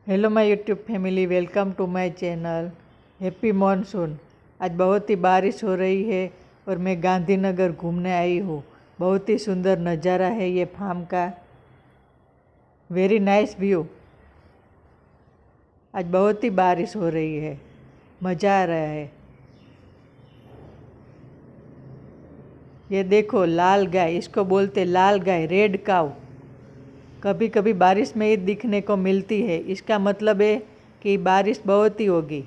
Hello my YouTube family, welcome to my channel. Happy monsoon. आज बहुत ही बारिश हो रही है और मैं गांधीनगर घूमने आई हूँ। बहुत ही सुंदर नज़ारा है ये फार्म का। Very nice view. आज बहुत ही बारिश हो रही है, मज़ा आ रहा है। ये देखो, लाल गाय, इसको बोलते लाल गाय, रेड काऊ। कभी कभी बारिश में ही दिखने को मिलती है। इसका मतलब है कि बारिश बहुत ही होगी,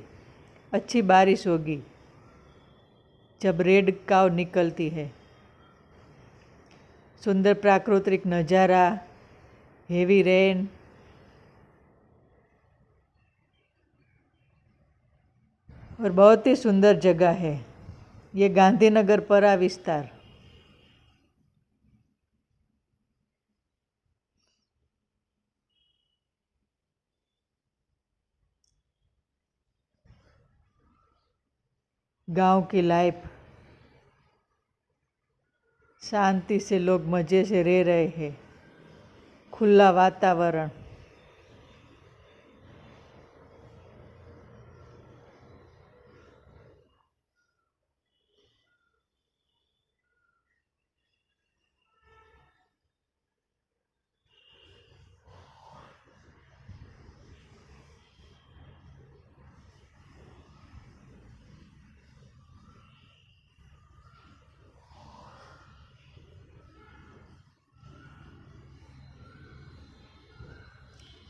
अच्छी बारिश होगी जब रेड काव निकलती है। सुंदर प्राकृतिक नज़ारा, हेवी रेन। और बहुत ही सुंदर जगह है ये गांधीनगर परा विस्तार। गांव की लाइफ, शांति से लोग मज़े से रह रहे हैं, खुला वातावरण।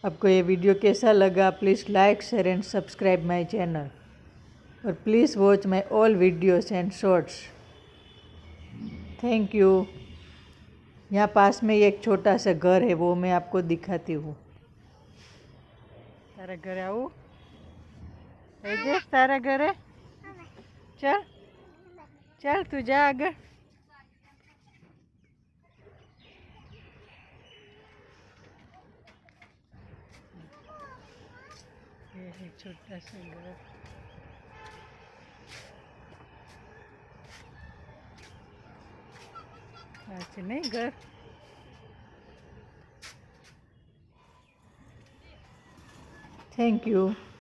आपको ये वीडियो कैसा लगा? Please like, share and subscribe my channel. और please watch my all videos and shorts. Thank you. यहाँ पास में एक छोटा सा घर है, वो मैं आपको दिखाती हूँ। तारा घर आऊँ? तारा घर है? चल चल, तू जा आगे। ये है छोटा सा घर। आज नहीं घर। Thank you.